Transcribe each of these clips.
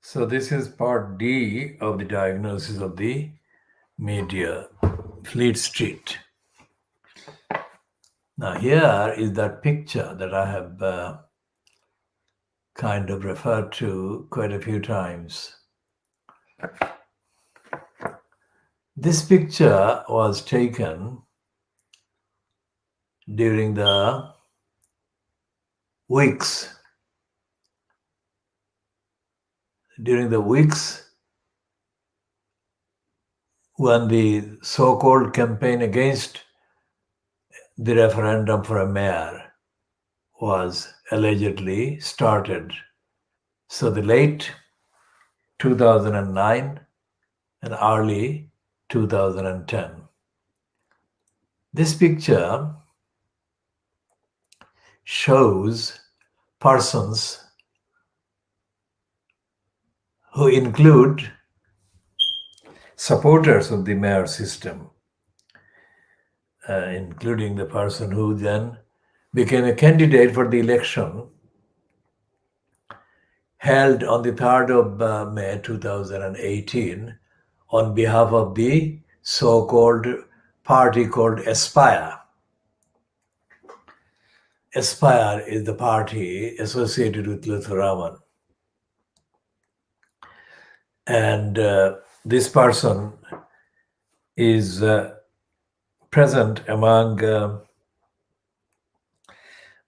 So this is part D of the diagnosis of the media, Fleet Street. Now here is that picture that I have kind of referred to quite a few times. This picture was taken during the weeks, when the so-called campaign against the referendum for a mayor was allegedly started. So the late 2009 and early 2010. This picture shows persons who include supporters of the mayor system, including the person who then became a candidate for the election held on the 3rd of May 2018 on behalf of the so-called party called Aspire. Aspire is the party associated with Lutheraman. And this person is present among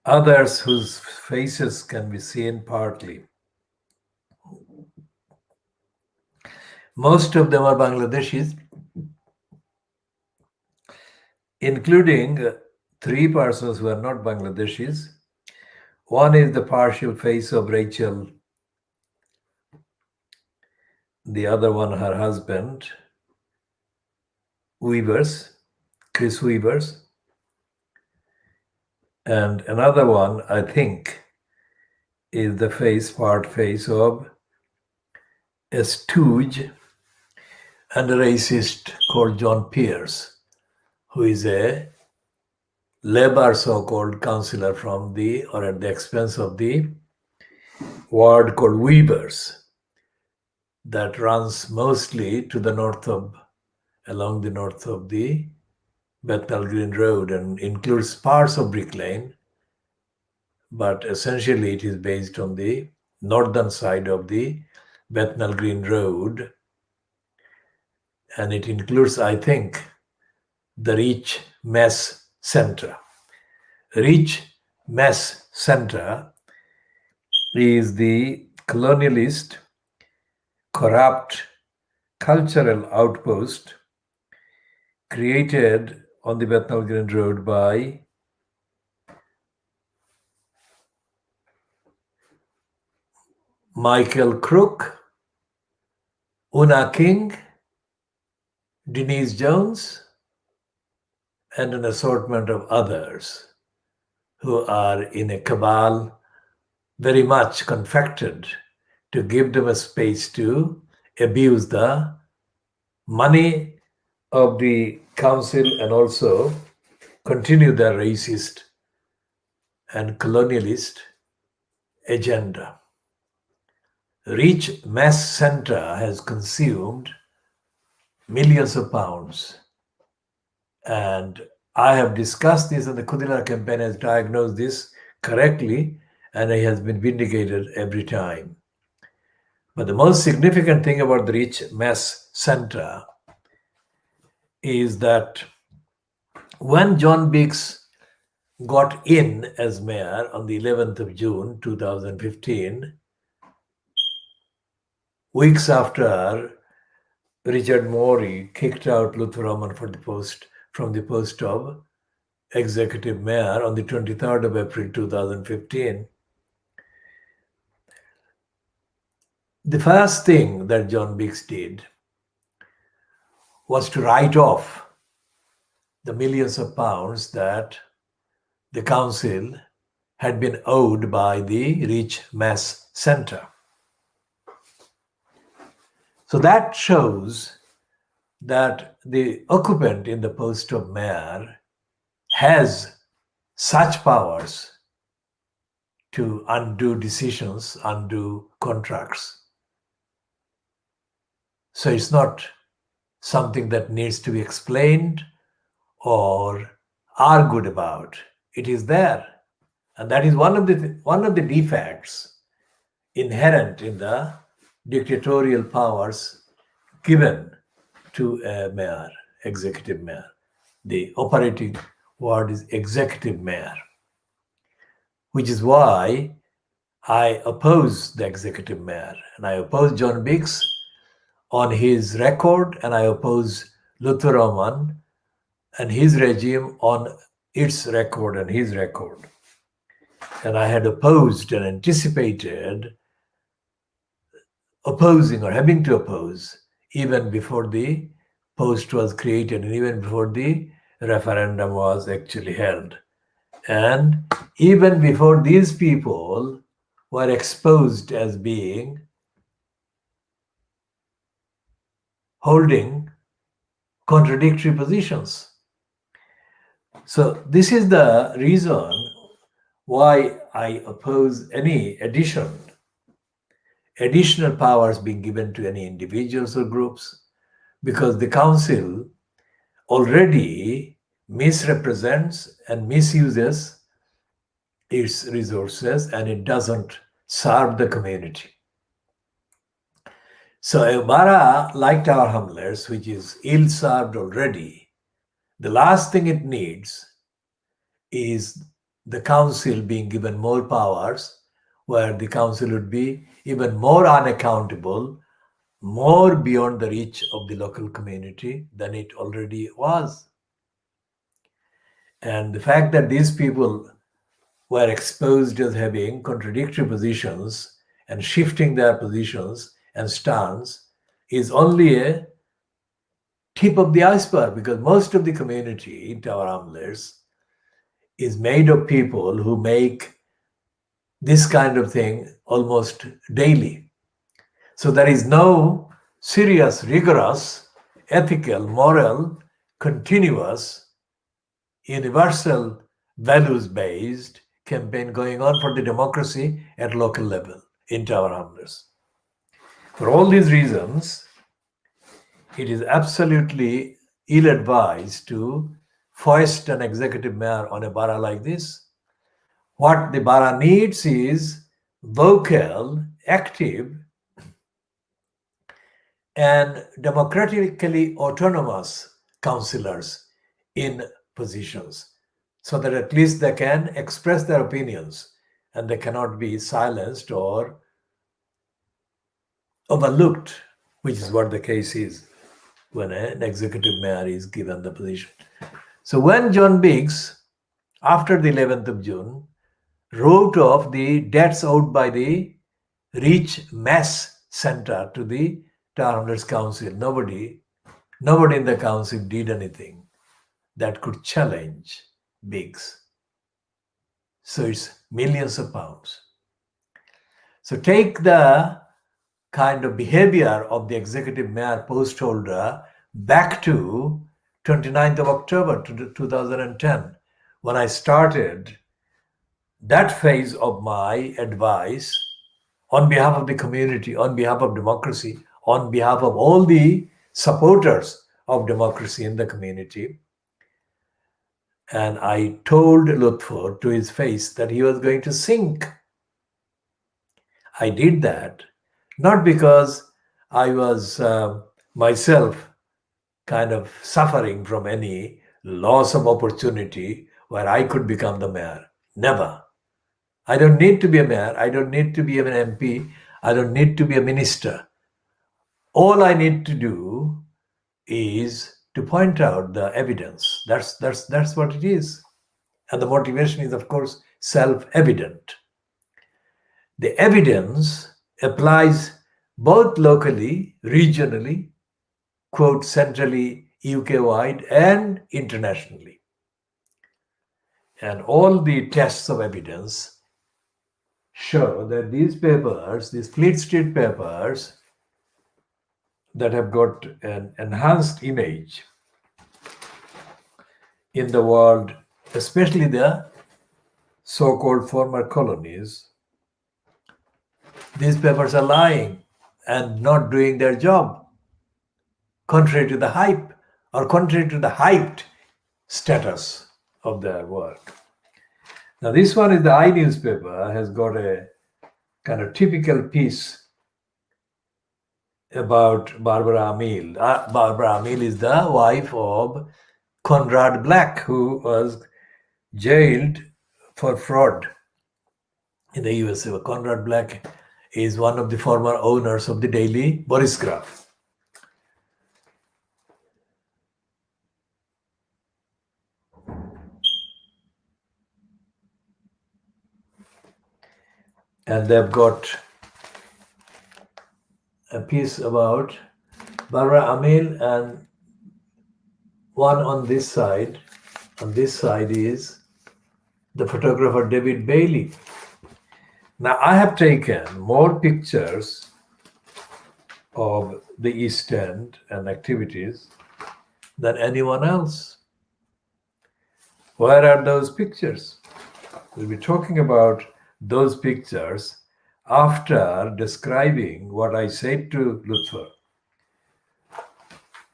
others whose faces can be seen partly. Most of them are Bangladeshis, including 3 persons who are not Bangladeshis. One is the partial face of Rachel, the other one her husband, Chris Weavers, and another one, I think, is the part face of a stooge and a racist called John Pierce, who is a Labour so-called councillor from or at the expense of the ward called Weavers that runs mostly to the along the north of the Bethnal Green Road and includes parts of Brick Lane, but essentially it is based on the northern side of the Bethnal Green Road, and it includes, I think, the Reach Mess Center. Reach Mess Center is the colonialist, corrupt cultural outpost created on the Bethnal Green Road by Michael Crook, Una King, Denise Jones, and an assortment of others who are in a cabal very much confected to give them a space to abuse the money of the council and also continue their racist and colonialist agenda. Reach Mass Center has consumed millions of pounds. And I have discussed this, and the Kudila campaign has diagnosed this correctly, and it has been vindicated every time. But the most significant thing about the Reach Mass Center is that when John Biggs got in as mayor on the 11th of June 2015, weeks after Richard Morey kicked out Lutheraman from the post of executive mayor on the 23rd of April 2015, the first thing that John Biggs did was to write off the millions of pounds that the council had been owed by the Reach Mass Center. So that shows that the occupant in the post of mayor has such powers to undo decisions, undo contracts. So it's not something that needs to be explained or argued about. It is there. And that is one of the defects inherent in the dictatorial powers given to a mayor, executive mayor. The operating word is executive mayor, which is why I oppose the executive mayor and I oppose John Biggs on his record and I oppose Luther Roman and his regime on its record and his record. And I had opposed and anticipated opposing or having to oppose even before the post was created and even before the referendum was actually held. And even before these people were exposed as being holding contradictory positions. So this is the reason why I oppose any additional powers being given to any individuals or groups, because the council already misrepresents and misuses its resources and it doesn't serve the community. So a Bara like Tower Hamlets, which is ill-served already, the last thing it needs is the council being given more powers, where the council would be even more unaccountable, more beyond the reach of the local community than it already was. And the fact that these people were exposed as having contradictory positions and shifting their positions and stance is only a tip of the iceberg, because most of the community in Tower Hamlets is made of people who make this kind of thing almost daily. So there is no serious, rigorous, ethical, moral, continuous, universal, values-based campaign going on for the democracy at local level in Tower Hamlets. For all these reasons, it is absolutely ill-advised to foist an executive mayor on a borough like this. What the borough needs is vocal, active, and democratically autonomous councillors in positions, so that at least they can express their opinions and they cannot be silenced or overlooked, which is what the case is when an executive mayor is given the position. So when John Biggs, after the 11th of June, wrote off the debts owed by the Reach Mass Center to the Tower Hamlets Council, nobody in the council did anything that could challenge Biggs. So it's millions of pounds. So take the kind of behavior of the executive mayor post holder back to 29th of October 2010, when I started that phase of my advice on behalf of the community, on behalf of democracy, on behalf of all the supporters of democracy in the community. And I told Lutfur to his face that he was going to sink. I did that not because I was myself kind of suffering from any loss of opportunity where I could become the mayor. Never. I don't need to be a mayor. I don't need to be an MP. I don't need to be a minister. All I need to do is to point out the evidence. That's what it is. And the motivation is, of course, self-evident. The evidence applies both locally, regionally, quote, centrally, UK-wide, and internationally. And all the tests of evidence show that these papers, these Fleet Street papers that have got an enhanced image in the world, especially the so-called former colonies, these papers are lying and not doing their job. contrary to the hype or contrary to the hyped status of their work. Now, this one is the I newspaper, has got a kind of typical piece about Barbara Amil. Barbara Amil is the wife of Conrad Black, who was jailed for fraud in the USA. Conrad Black is one of the former owners of the Daily Boris Graph. And they've got a piece about Barbara Amil, and one on this side. On this side is the photographer David Bailey. Now, I have taken more pictures of the East End and activities than anyone else. Where are those pictures? We'll be talking about those pictures after describing what I said to Lutfer.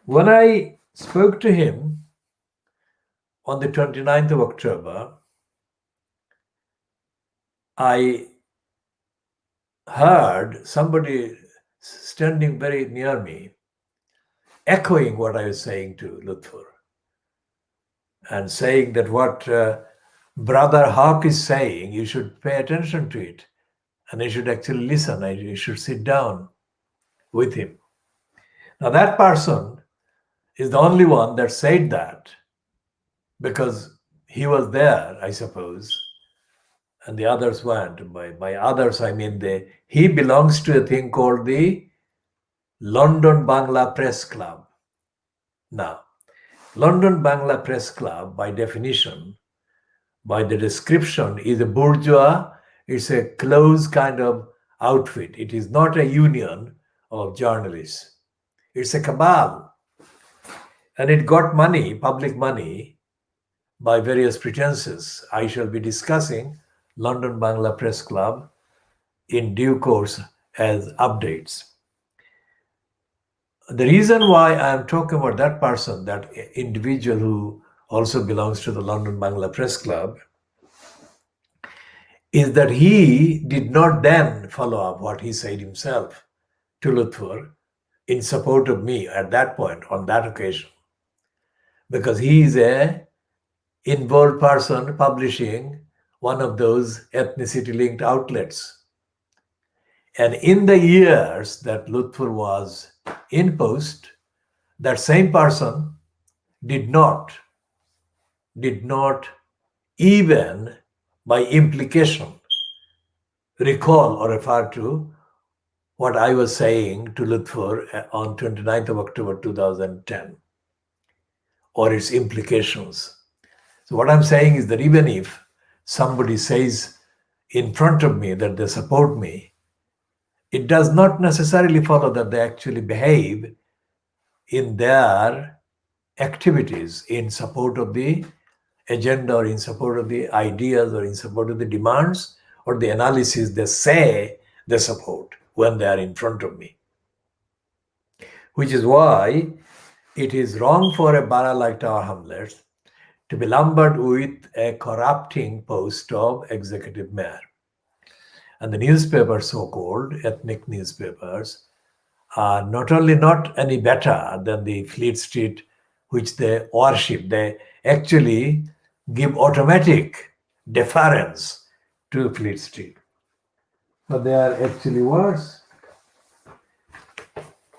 When I spoke to him on the 29th of October, I heard somebody standing very near me echoing what I was saying to Lutfer and saying that what Brother Hawk is saying, you should pay attention to it and you should actually listen, and you should sit down with him. Now, that person is the only one that said that because he was there, I suppose, and the others weren't. By others, I mean he belongs to a thing called the London Bangla Press Club. Now, London Bangla Press Club, by definition, by the description, is a bourgeois. It's a closed kind of outfit. It is not a union of journalists. It's a cabal. And it got money, public money, by various pretenses. I shall be discussing London Bangla Press Club in due course as updates. The reason why I am talking about that person, that individual who also belongs to the London Bangla Press Club, is that he did not then follow up what he said himself to Lutfer in support of me at that point, on that occasion, because he is a involved person publishing one of those ethnicity-linked outlets. And in the years that Lutfer was in post, that same person did not even by implication recall or refer to what I was saying to Lutfer on 29th of October 2010 or its implications. So what I'm saying is that even if somebody says in front of me that they support me, it does not necessarily follow that they actually behave in their activities in support of the agenda or in support of the ideas or in support of the demands or the analysis they say they support when they are in front of me. Which is why it is wrong for a borough like Tower Hamlets to be lumbered with a corrupting post of executive mayor. And the newspapers, so-called ethnic newspapers, are not only not any better than the Fleet Street, which they worship, they actually give automatic deference to Fleet Street. But they are actually worse.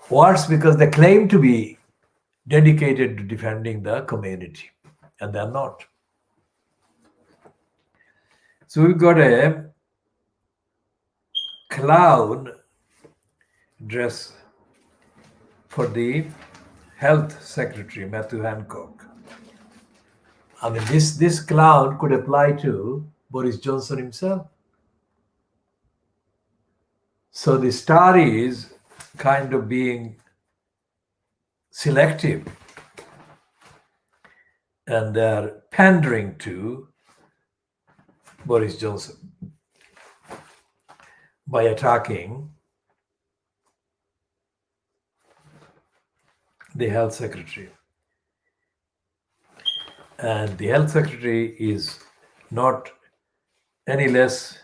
Worse because they claim to be dedicated to defending the community, and they're not. So we've got a clown dress for the Health Secretary, Matthew Hancock. I mean, this clown could apply to Boris Johnson himself. So the star is kind of being selective, and they're pandering to Boris Johnson by attacking the health secretary. And the health secretary is not any less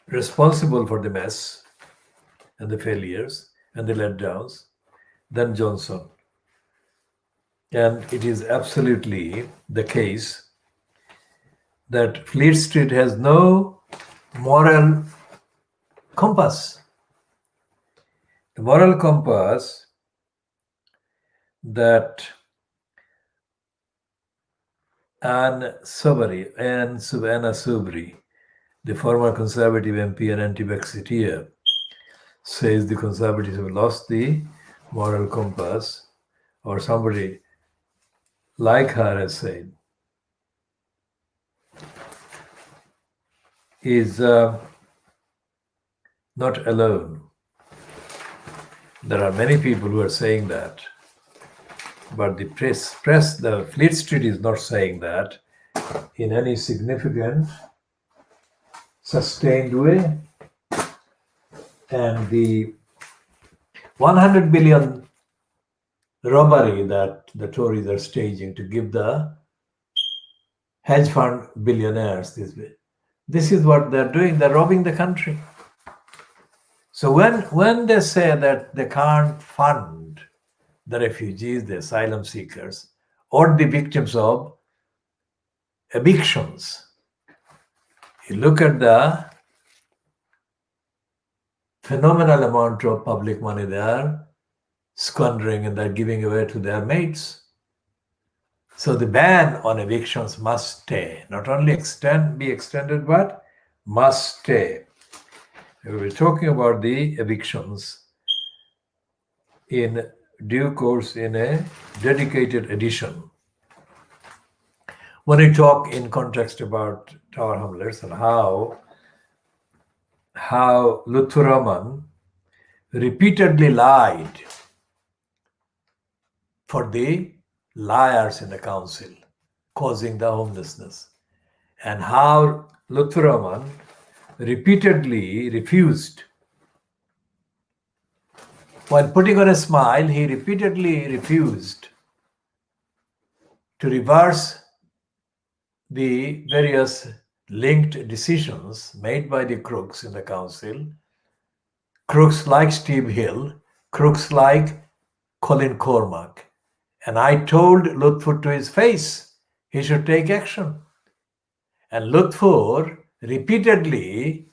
responsible for the mess and the failures and the letdowns than Johnson. And it is absolutely the case that Fleet Street has no moral compass. The moral compass that Anna Soubry, the former Conservative MP and anti-Brexiteer, says the Conservatives have lost the moral compass, or somebody like her has said, is not alone. There are many people who are saying that, but the the Fleet Street is not saying that in any significant, sustained way. And the 100 billion robbery that the Tories are staging to give the hedge fund billionaires this way. This is what they're doing. They're robbing the country. So when they say that they can't fund the refugees, the asylum seekers, or the victims of evictions, you look at the phenomenal amount of public money they are squandering and they're giving away to their mates. So the ban on evictions must stay, not only be extended, but must stay. We're talking about the evictions in due course in a dedicated edition. When we talk in context about Tower Hamlets and how Lutfur Rahman repeatedly lied for the liars in the council, causing the homelessness, and how Lutfur Rahman repeatedly refused. While putting on a smile, he repeatedly refused to reverse the various linked decisions made by the crooks in the council, crooks like Steve Hill, crooks like Colin Cormack. And I told Lutfur to his face he should take action. And Lutfur repeatedly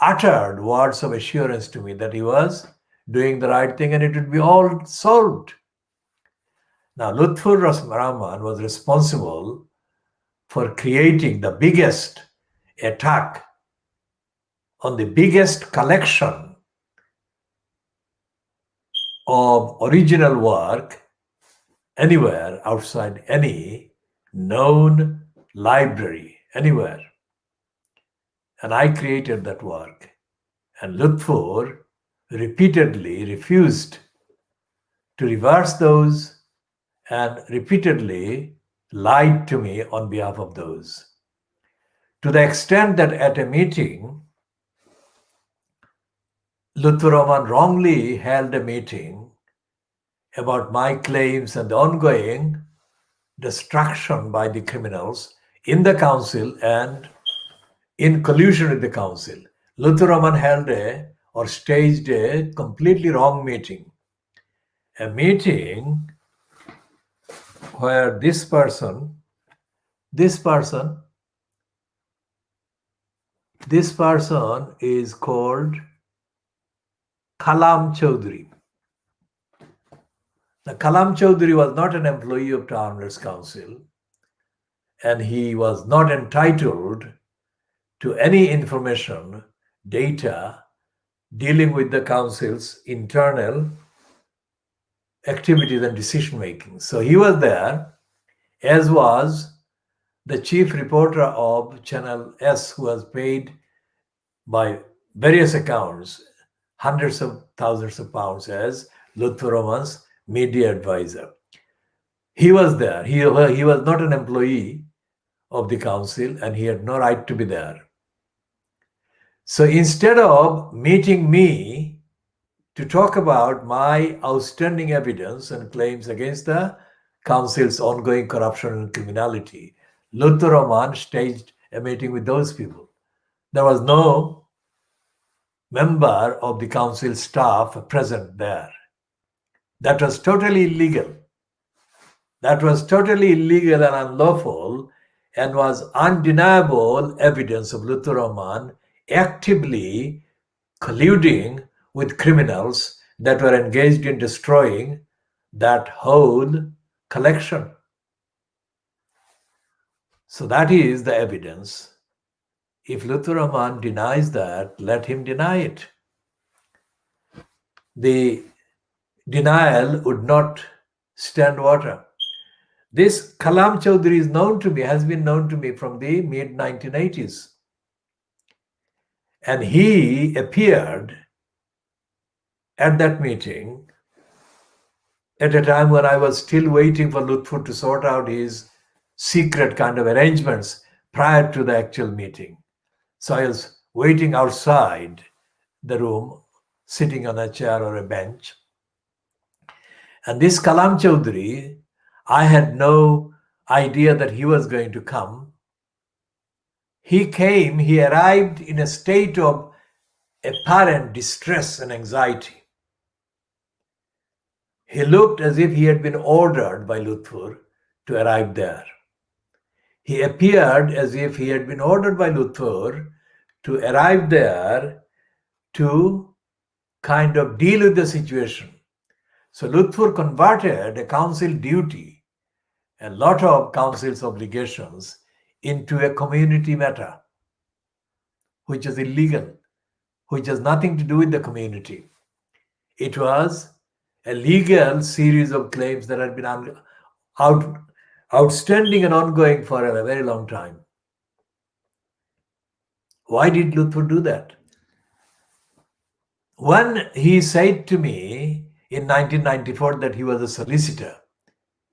uttered words of assurance to me that he was doing the right thing and it would be all solved. Now, Lutfur Rahman was responsible for creating the biggest attack on the biggest collection of original work anywhere outside any known library, anywhere. And I created that work. And Lutfur repeatedly refused to reverse those and repeatedly lied to me on behalf of those. To the extent that at a meeting, Lutfur Rahman wrongly held a meeting about my claims and the ongoing destruction by the criminals in the council and in collusion with the council. Lutfur Rahman staged a completely wrong meeting. A meeting where this person is called Kalam Chaudhry. Now, Kalam Chaudhry was not an employee of Tower Hamlets Council, and he was not entitled to any information, data dealing with the council's internal activities and decision making. So he was there, as was the chief reporter of Channel S, who was paid by various accounts hundreds of thousands of pounds as Lutfur Rahman's media advisor. He was there. He was not an employee of the council and he had no right to be there. So instead of meeting me to talk about my outstanding evidence and claims against the council's ongoing corruption and criminality. Luther Roman staged a meeting with those people. There was no member of the council staff present there. That was totally illegal. That was totally illegal and unlawful, and was undeniable evidence of Luther Roman actively colluding with criminals that were engaged in destroying that whole collection. So that is the evidence. If Luther Roman denies that, let him deny it. The denial would not stand water. This Kalam Chaudhary is known to me, has been known to me from the mid 1980s. And he appeared at that meeting at a time when I was still waiting for Lutfur to sort out his secret kind of arrangements prior to the actual meeting. So I was waiting outside the room, sitting on a chair or a bench. And this Kalam Chaudhary, I had no idea that he was going to come. He came, he arrived in a state of apparent distress and anxiety. He looked as if he had been ordered by Lutfur to arrive there. He appeared as if he had been ordered by Lutfur to arrive there to kind of deal with the situation. So Lutfur converted a council duty, a lot of council's obligations, into a community matter, which is illegal, which has nothing to do with the community. It was a legal series of claims that had been outstanding and ongoing for a very long time. Why did Lutfur do that? When he said to me in 1994 that he was a solicitor,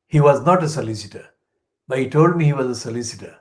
he was not a solicitor, but he told me he was a solicitor.